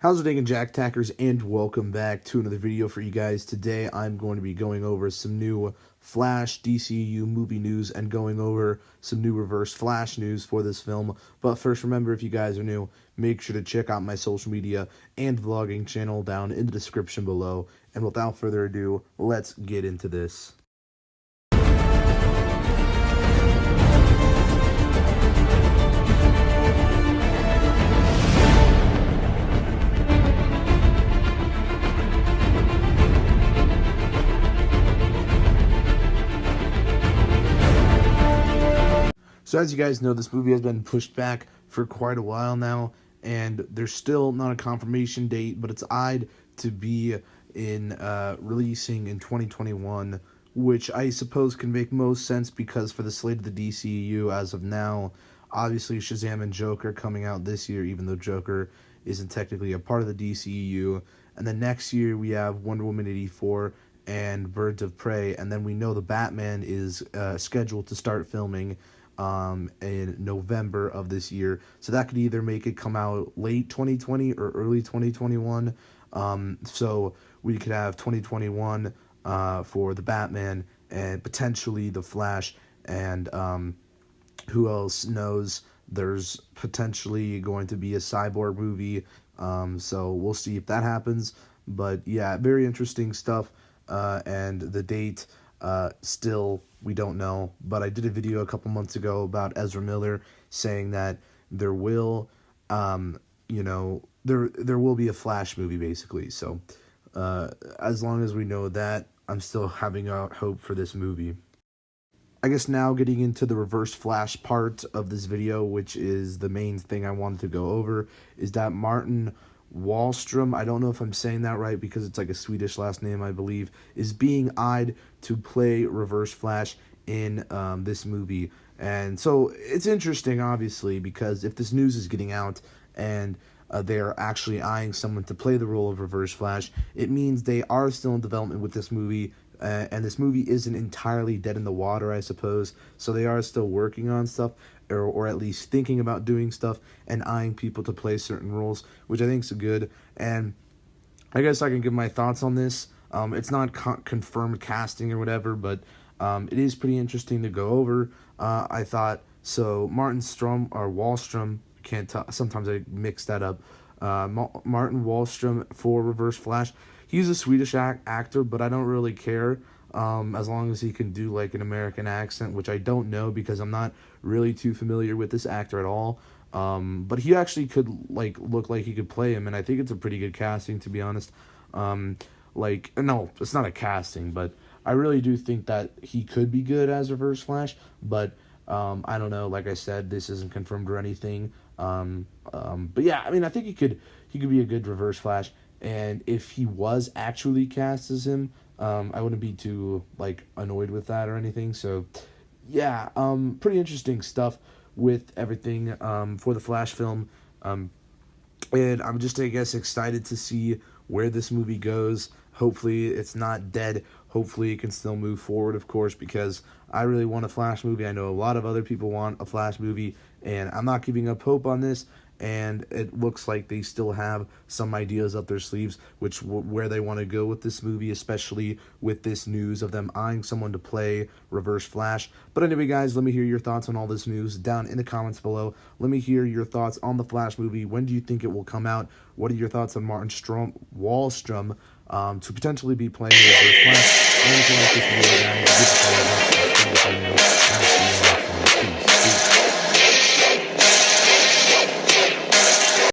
How's it going, Jack Tackers, and welcome back to another video for you guys. Today I'm going to be going over some new Flash DCEU movie news and going over some new Reverse Flash news for this film. But first, remember, if you guys are new, make sure to check out my social media and vlogging channel down in the description below. And without further ado, let's get into this. So as you guys know, this movie has been pushed back for quite a while now, and there's still not a confirmation date, but it's eyed to be in releasing in 2021, which I suppose can make most sense because for the slate of the DCEU as of now, obviously Shazam and Joker coming out this year, even though Joker isn't technically a part of the DCEU, and then next year we have Wonder Woman 84 and Birds of Prey, and then we know the Batman is scheduled to start filming in November of this year, so that could either make it come out late 2020 or early 2021. So we could have 2021 for the Batman and potentially the Flash, and who else knows, there's potentially going to be a Cyborg movie, so we'll see if that happens. But yeah, very interesting stuff, and the date still we don't know, but I did a video a couple months ago about Ezra Miller saying that there will there will be a Flash movie, basically. So as long as we know that, I'm still having a hope for this movie. I guess now getting into the Reverse Flash part of this video, which is the main thing I wanted to go over, is that Martin Wallstrom, I don't know if I'm saying that right because it's like a Swedish last name, I believe, is being eyed to play Reverse Flash in this movie. And so it's interesting, obviously, because if this news is getting out and they're actually eyeing someone to play the role of Reverse Flash, it means they are still in development with this movie, and this movie isn't entirely dead in the water, I suppose. So they are still working on stuff, or at least thinking about doing stuff and eyeing people to play certain roles, which I think is good. And I guess I can give my thoughts on this. It's not confirmed casting or whatever, but it is pretty interesting to go over. I thought so. Martin Wallstrom, can't tell. Sometimes I mix that up. Martin Wallstrom for Reverse Flash. He's a Swedish actor, but I don't really care. As long as he can do like an American accent, which I don't know because I'm not really too familiar with this actor at all. But he actually could look like he could play him, and I think it's a pretty good casting, to be honest. No, it's not a casting, but I really do think that he could be good as Reverse Flash. But I don't know. Like I said, this isn't confirmed or anything. But yeah, I mean, I think he could be a good Reverse Flash. And if he was actually cast as him, I wouldn't be too annoyed with that or anything. So yeah, pretty interesting stuff with everything for the Flash film. And I'm just, I guess, excited to see where this movie goes. Hopefully it's not dead. Hopefully it can still move forward, of course, because I really want a Flash movie. I know a lot of other people want a Flash movie, and I'm not giving up hope on this. And it looks like they still have some ideas up their sleeves, where they want to go with this movie, especially with this news of them eyeing someone to play Reverse Flash. But anyway, guys, let me hear your thoughts on all this news down in the comments below. Let me hear your thoughts on the Flash movie. When do you think it will come out? What are your thoughts on Martin Wallstrom to potentially be playing Reverse Flash? Anything like this video, guys,